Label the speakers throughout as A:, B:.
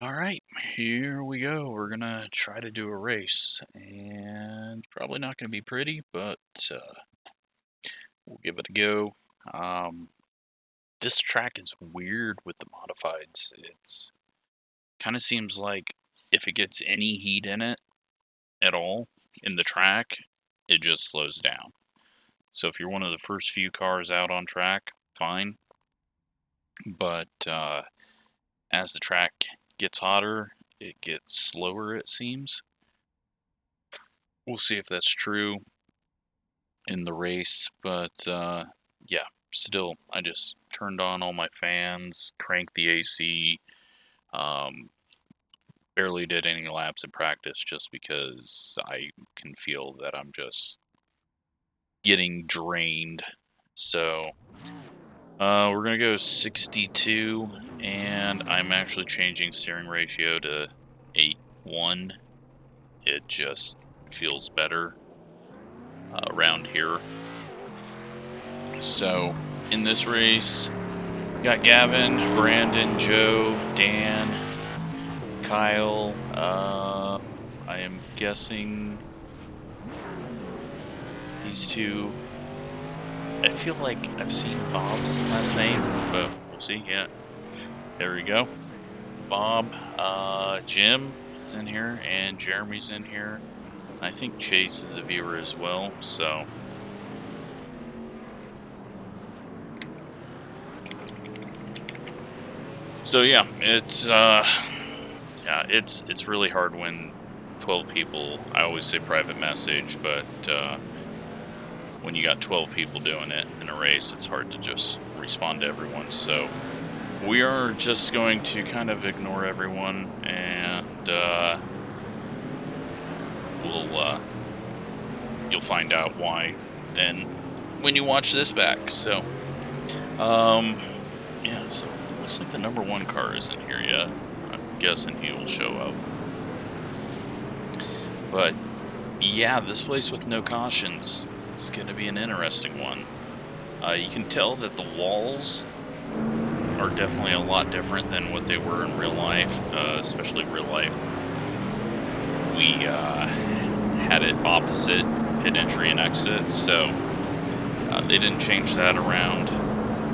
A: Alright, here we go. We're gonna try to do a race, and probably not gonna be pretty, but we'll give it a go. This track is weird with the modifieds. It's kind of seems like if it gets any heat in it at all in the track, it just slows down. So if you're one of the first few cars out on track, fine. But as the track gets hotter, it gets slower, it seems. We'll see if that's true in the race, but yeah, still, I just turned on all my fans, cranked the AC, barely did any laps in practice just because I can feel that I'm just getting drained. So we're gonna go 62, and I'm actually changing steering ratio to 8:1. It just feels better around here. So in this race, we got Gavin, Brandon, Joe, Dan, Kyle. I am guessing these two. I feel like I've seen Bob's last name, but we'll see. Yeah, there we go. Bob, Jim is in here, and Jeremy's in here. I think Chase is a viewer as well, so. So yeah, it's really hard when 12 people. I always say private message, but when you got 12 people doing it in a race, it's hard to just respond to everyone. So we are just going to kind of ignore everyone, and you'll find out why then when you watch this back. So yeah, so looks like the number 1 car isn't here yet. I'm guessing he will show up. But yeah, this place with no cautions, it's going to be an interesting one. You can tell that the walls are definitely a lot different than what they were in real life, especially real life. We had it opposite pit entry and exit, so they didn't change that around.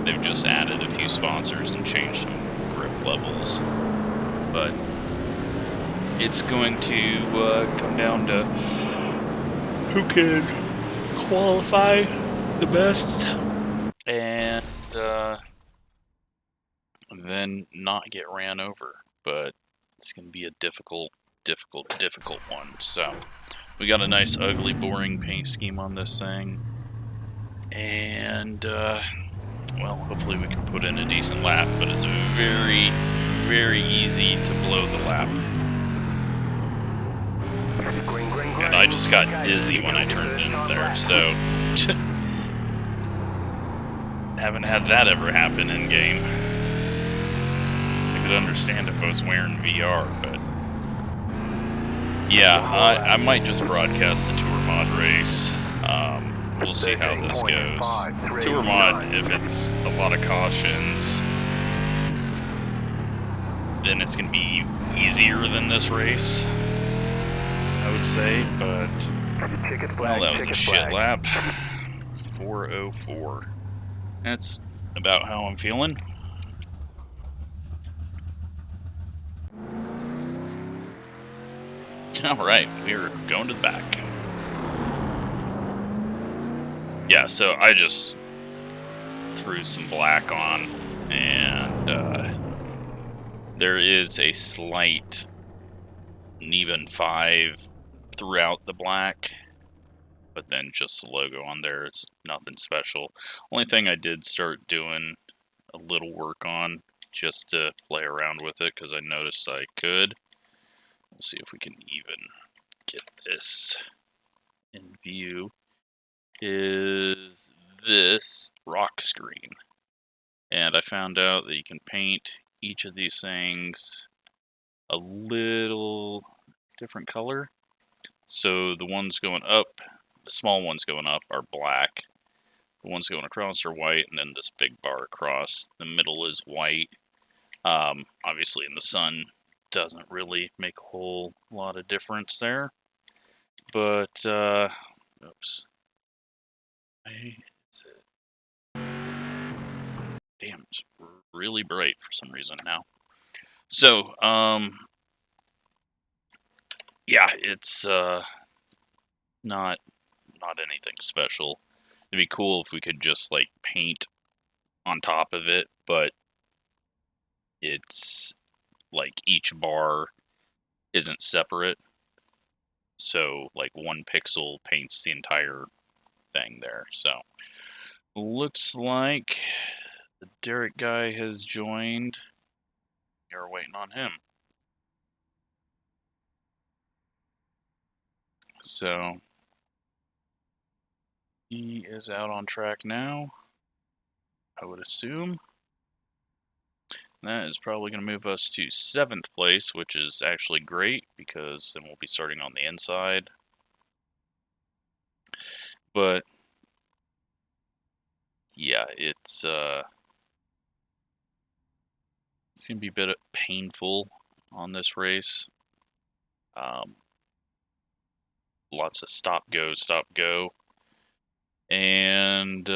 A: They've just added a few sponsors and changed some grip levels. But it's going to come down to who can qualify the best and then not get ran over. But it's going to be a difficult one. So we got a nice, ugly, boring paint scheme on this thing. And well, hopefully we can put in a decent lap, but it's very, very easy to blow the lap. And I just got dizzy when I turned in there, so haven't had that ever happen in game. I could understand if I was wearing VR, but yeah, I might just broadcast the Tour Mod race. We'll see how this goes. Tour Mod, if it's a lot of cautions, then it's going to be easier than this race, I would say, but, well, that was a shit lap. 4:04. That's about how I'm feeling. Alright, we're going to the back. Yeah, so I just threw some black on, and there is a slight Neven 5 throughout the black, but then just the logo on there is nothing special. Only thing I did start doing a little work on just to play around with it because I noticed I could. We'll see if we can even get this in view. Is this rock screen, and I found out that you can paint each of these things a little different color. So the ones going up, the small ones going up, are black. The ones going across are white, and then this big bar across the middle is white. Obviously in the sun doesn't really make a whole lot of difference there. But, oops. Is it? Damn, it's really bright for some reason now. So, yeah, it's, not anything special. It'd be cool if we could just, like, paint on top of it, but it's, like, each bar isn't separate. So, like, one pixel paints the entire thing there. So, looks like the Derek guy has joined. We're waiting on him. So, he is out on track now, I would assume. That is probably going to move us to 7th place, which is actually great, because then we'll be starting on the inside. But, yeah, it's going to be a bit painful on this race. Lots of stop, go. And,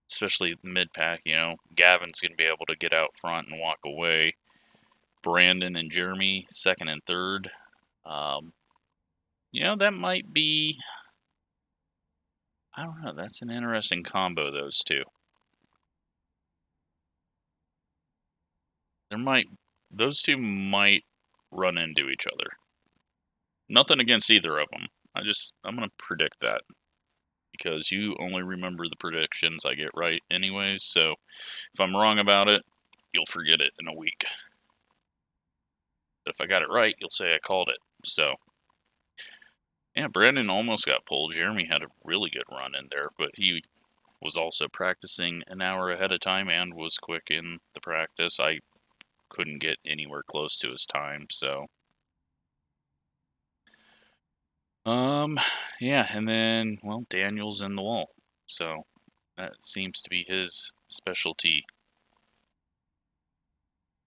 A: especially mid-pack, you know, Gavin's going to be able to get out front and walk away. Brandon and Jeremy, 2nd and 3rd. You know, that might be, I don't know, that's an interesting combo, those two. Those two might run into each other. Nothing against either of them. I'm going to predict that. Because you only remember the predictions I get right anyways, so if I'm wrong about it, you'll forget it in a week. But if I got it right, you'll say I called it. So, yeah, Brandon almost got pulled. Jeremy had a really good run in there, but he was also practicing an hour ahead of time and was quick in the practice. I couldn't get anywhere close to his time, so. Yeah, and then, well, Daniel's in the wall, so that seems to be his specialty.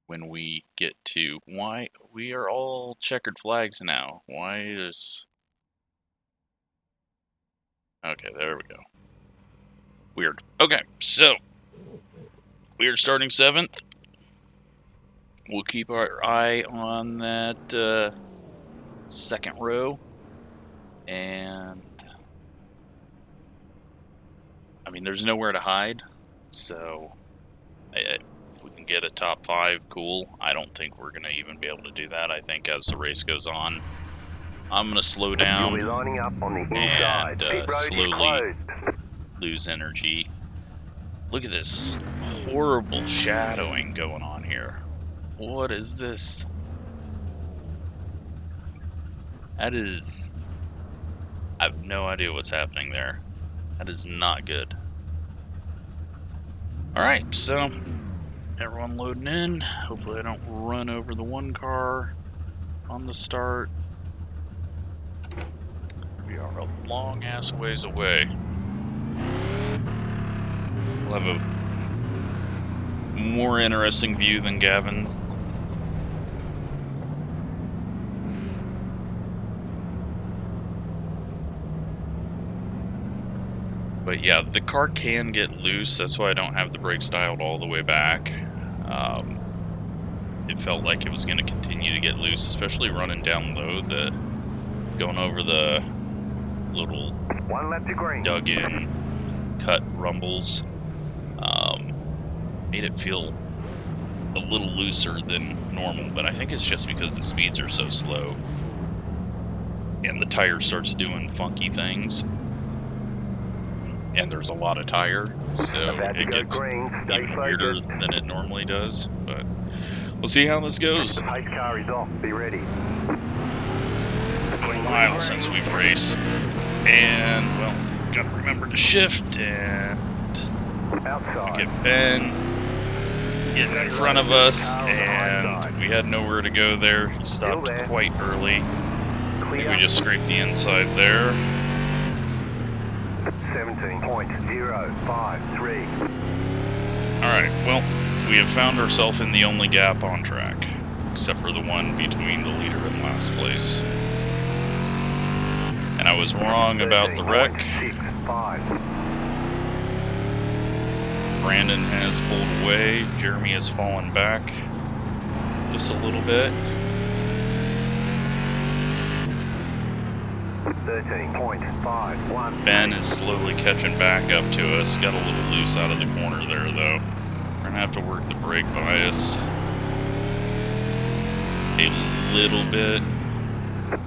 A: When we get to why we are all checkered flags now. Why is... Okay, there we go. Weird. Okay, so we are starting 7th. We'll keep our eye on that 2nd row. And I mean, there's nowhere to hide, so if we can get a top 5, cool. I don't think we're going to even be able to do that. I think as the race goes on, I'm going to slow down and slowly lose energy. Look at this horrible shadowing going on here. What is this? That is... I have no idea what's happening there. That is not good. Alright, so everyone loading in. Hopefully I don't run over the one car on the start. We are a long ass ways away. We'll have a more interesting view than Gavin's. But yeah, the car can get loose, that's why I don't have the brakes dialed all the way back. It felt like it was going to continue to get loose, especially running down low, going over the little dug-in cut rumbles. Made it feel a little looser than normal, but I think it's just because the speeds are so slow and the tire starts doing funky things. And there's a lot of tire, so it gets even weirder than it normally does. But we'll see how this goes.
B: Pace car is off. Be ready.
A: It's been a while since we've raced, and well, gotta remember to shift and get Ben getting in front of us, and we had nowhere to go there. He stopped quite early. I think we just scraped the inside there.
B: 17.053.
A: Alright, well, we have found ourselves in the only gap on track. except for the one between the leader and last place. And I was wrong about the wreck. Brandon has pulled away. Jeremy has fallen back just a little bit.
B: 13.51.
A: Ben is slowly catching back up to us. Got a little loose out of the corner there, though. We're gonna have to work the brake bias a little bit.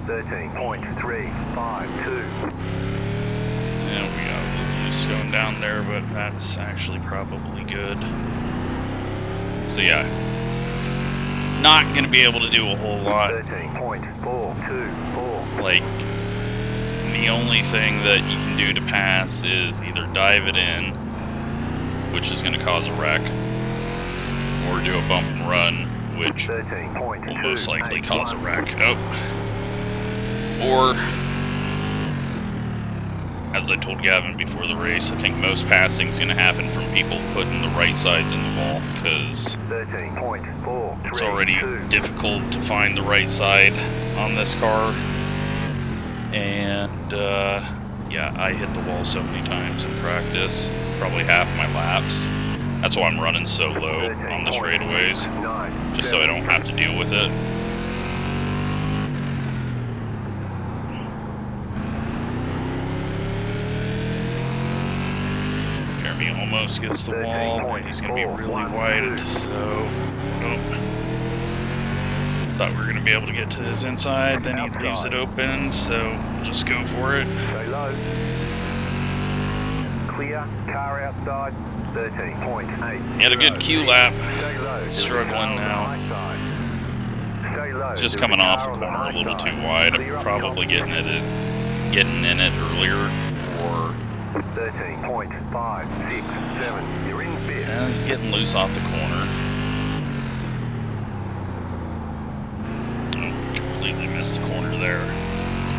B: 13.352.
A: And we got a little loose going down there, but that's actually probably good. So yeah, not gonna be able to do a whole lot.
B: 13.424.
A: Like, the only thing that you can do to pass is either dive it in, which is gonna cause a wreck, or do a bump and run, which will most likely cause a wreck. Oh. Or, as I told Gavin before the race, I think most passing is going to happen from people putting the right sides in the wall, because it's already difficult to find the right side on this car. And, yeah, I hit the wall so many times in practice, probably half my laps. That's why I'm running so low on the straightaways, just so I don't have to deal with it. Jeremy almost gets the wall, but he's going to be really wide, so nope. Thought we were going to be able to get to his inside, then he leaves it open, so we'll just go for it.
B: Stay low. Clear, car outside, 13.8.
A: He had a good Q lap. Struggling now. Just coming off the corner a little too wide. I'm probably getting in it earlier, or
B: 13.567. You're in fifth.
A: yeah, he's getting loose off the corner. Oh, completely missed the corner there.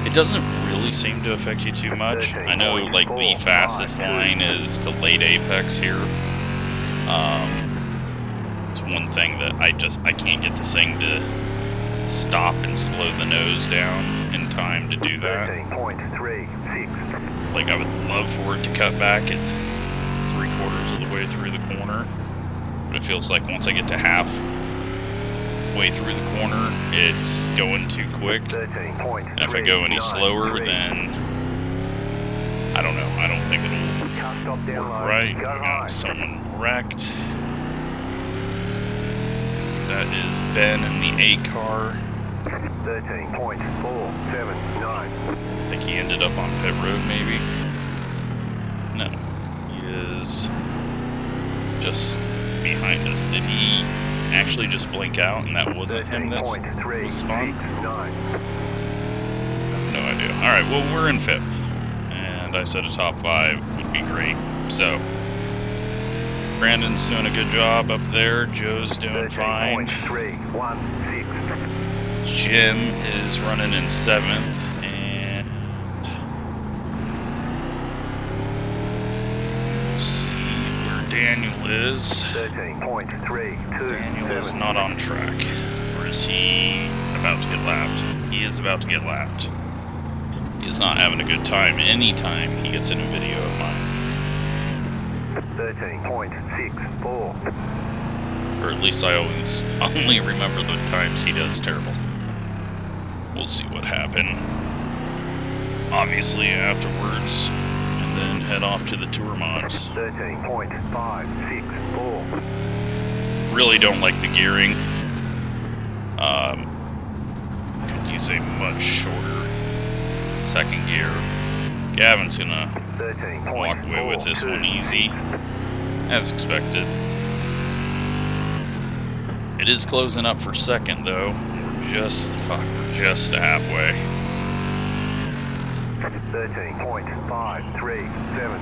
A: It doesn't really seem to affect you too much. I know, like, the fastest line is to late apex here. It's one thing that I can't get this thing to stop and slow the nose down in time to do that.
B: 13.36.
A: Like, I would love for it to cut back at 3/4 of the way through the corner, but it feels like once I get to halfway through the corner, it's going too quick. And if I go any slower, then I don't know. I don't think it'll work right. We got someone wrecked. That is Ben in the A car.
B: 13.479.
A: I think he ended up on pit road, maybe. No, he is just behind us. Did he actually just blink out and that wasn't him that spawned? No idea. Alright, well, we're in 5th. And I said a top 5 would be great. So, Brandon's doing a good job up there. Joe's doing fine.
B: 13.316.
A: Jim is running in 7th. And let's see where Daniel is.
B: 13.327.
A: Daniel is not on track. Or is he about to get lapped? He is about to get lapped. He is not having a good time anytime he gets in a video of mine.
B: 13.64.
A: Or at least I always only remember the times he does terrible. We'll see what happened. Obviously afterwards. And then head off to the tour mods.
B: 13.564.
A: Really don't like the gearing. Could use a much shorter second gear. Gavin's gonna walk away with this one easy, as expected. It is closing up for second, though. We're just halfway.
B: 13.537.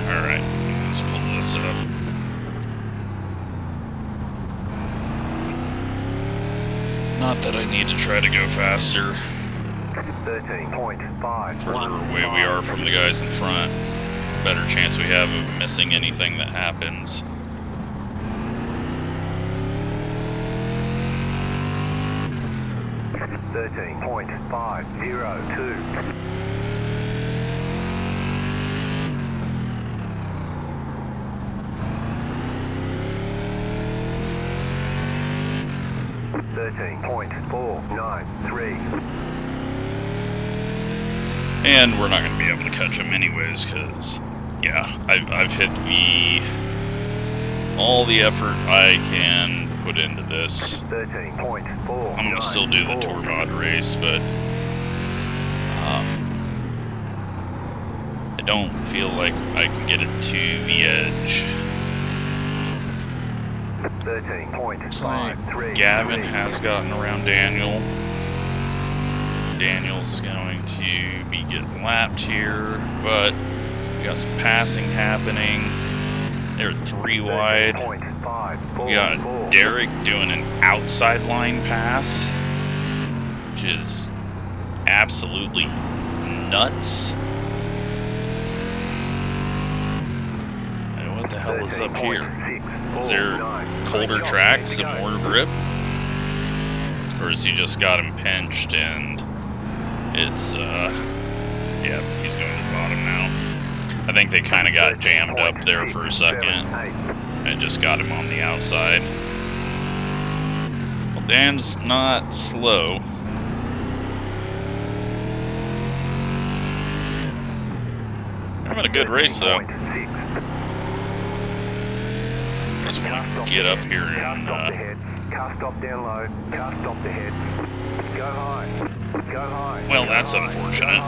A: Alright, let's pull this up. Not that I need to try to go faster.
B: 13.5.
A: Further away we are from the guys in front, better chance we have of missing anything that happens.
B: .502. 13.493.
A: And we're not going to be able to catch them anyways, because, yeah, I've hit all the effort I can put into this.
B: 13.4.
A: I'm going to still do the tour mod race, but I don't feel like I can get it to the edge.
B: 13.53.
A: Gavin has gotten around Daniel. Daniel's going to be getting lapped here, but we got some passing happening. They're 3 wide. We got Derek doing an outside line pass, which is absolutely nuts. And what the hell is up here? Is there colder tracks and more grip? Or has he just got him pinched and it's, yeah, he's going to the bottom now. I think they kind of got jammed up there for a second and just got him on the outside. Well, Dan's not slow. Having a good race, though. Just want to get up here and,
B: car stop down low, car stop ahead. Go high, go high.
A: Well, that's unfortunate.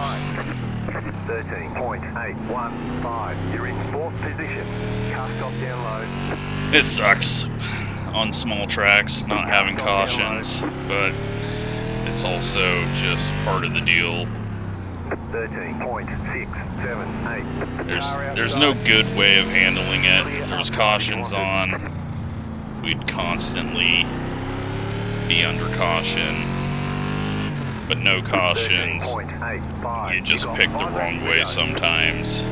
B: 13.815. You're in 4th position. Car stop down low.
A: It sucks on small tracks not having cautions, but it's also just part of the deal.
B: 13.678.
A: There's no good way of handling it. If there's cautions on, we'd constantly be under caution. But no cautions, you just pick the wrong way sometimes.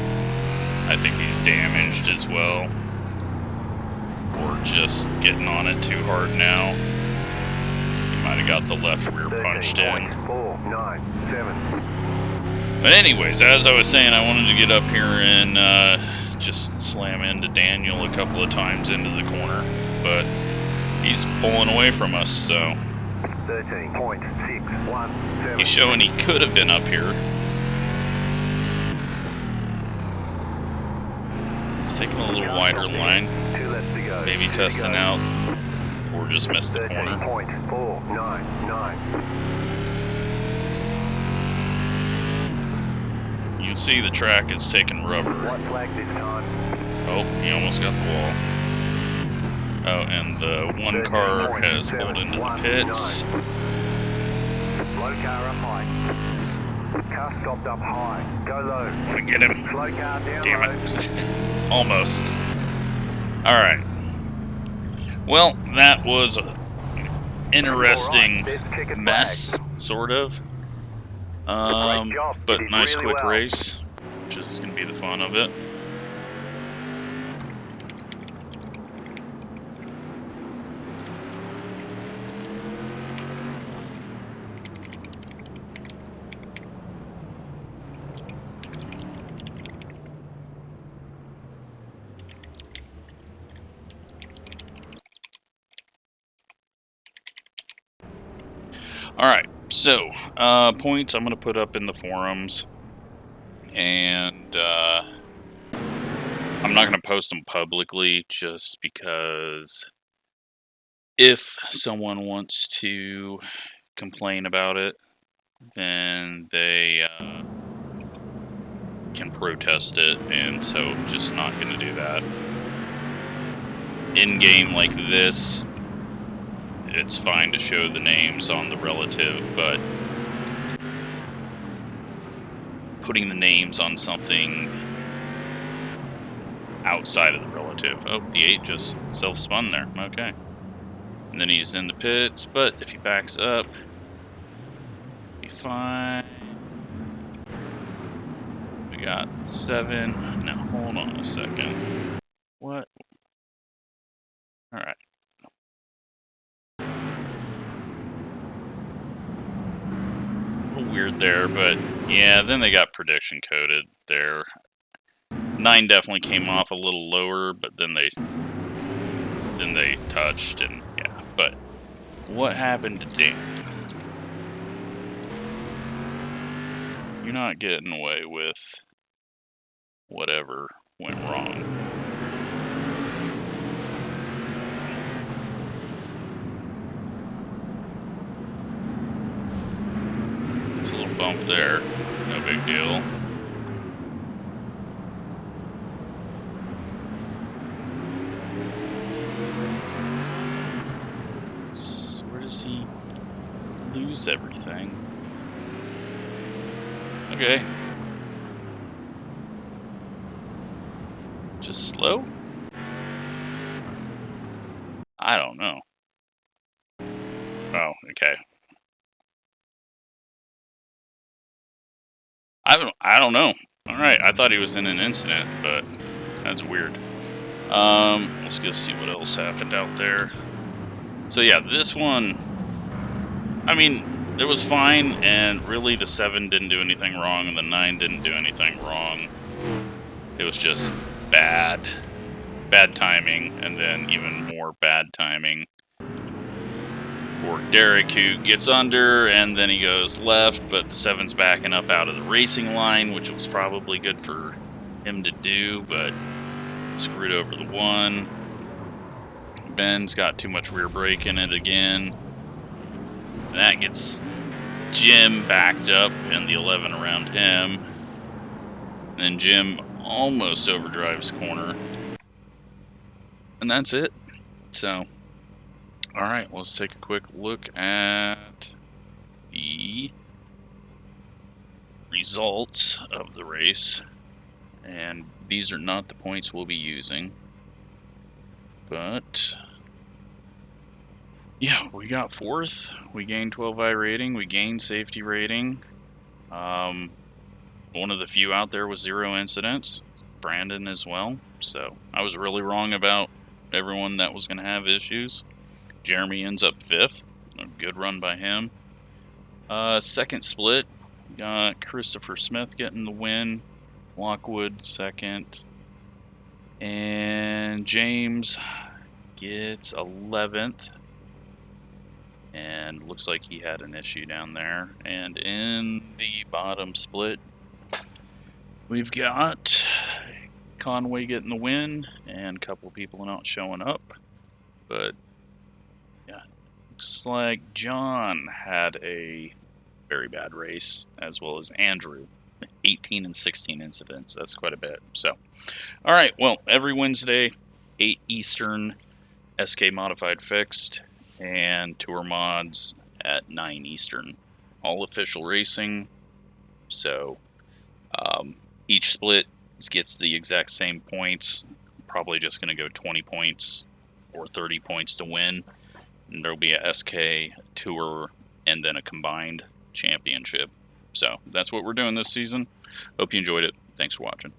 A: I think he's damaged as well. Or just getting on it too hard now. He might have got the left rear punched in. But anyways, as I was saying, I wanted to get up here and just slam into Daniel a couple of times into the corner. But he's pulling away from us, so...
B: 13.617.
A: He's showing he could have been up here. It's taking a little wider line. Maybe testing out. Or just missed the corner.
B: 13.499.
A: You can see the track is taking rubber.
B: White flag this time.
A: Oh, he almost got the wall. Oh, and the one car has pulled into the pits.
B: Low car up high. Car stopped up high. Go low.
A: I get him.
B: Slow car down
A: Damn
B: low.
A: it. Almost. Alright. Well, that was an interesting mess, sort of. But nice quick race, which is going to be the fun of it. Alright, so, points I'm going to put up in the forums, and I'm not going to post them publicly just because if someone wants to complain about it, then they can protest it, and so just not going to do that. In-game like this, it's fine to show the names on the relative, but putting the names on something outside of the relative. Oh, the 8 just self-spun there. Okay. And then he's in the pits, but if he backs up, be fine. We got 7. Now, hold on a second. What? Alright. A little weird there, but yeah, then they got prediction coded there. 9 definitely came off a little lower, but then they touched, and yeah. But what happened to Dan? You're not getting away with whatever went wrong. It's a little bump there, no big deal. So where does he lose everything? Okay. Just slow? I don't know. Oh, okay. I don't know. Alright, I thought he was in an incident, but that's weird. Let's go see what else happened out there. So yeah, this one, I mean, it was fine, and really the 7 didn't do anything wrong, and the 9 didn't do anything wrong. It was just bad timing, and then even more bad timing for Derek, who gets under, and then he goes left, but the 7's backing up out of the racing line, which was probably good for him to do, but screwed over the 1. Ben's got too much rear brake in it again. That gets Jim backed up and the 11 around him. And then Jim almost overdrives corner. And that's it. So, alright, let's take a quick look at the results of the race. And these are not the points we'll be using. But yeah, we got 4th. We gained 12 iRating. We gained safety rating. One of the few out there with 0 incidents. Brandon as well. So I was really wrong about everyone that was going to have issues. Jeremy ends up 5th. A good run by him. Second split. Got Christopher Smith getting the win. Lockwood 2nd. And James gets 11th. And looks like he had an issue down there. And in the bottom split, we've got Conway getting the win, and a couple people not showing up. But yeah, looks like John had a very bad race, as well as Andrew. 18 and 16 incidents. That's quite a bit. So, all right. Well, every Wednesday, 8 Eastern, SK Modified Fixed, and Tour Mods at 9 Eastern. All official racing. So, each split gets the exact same points. Probably just going to go 20 points or 30 points to win. And there'll be a SK Tour and then a combined championship. So that's what we're doing this season. Hope you enjoyed it. Thanks for watching.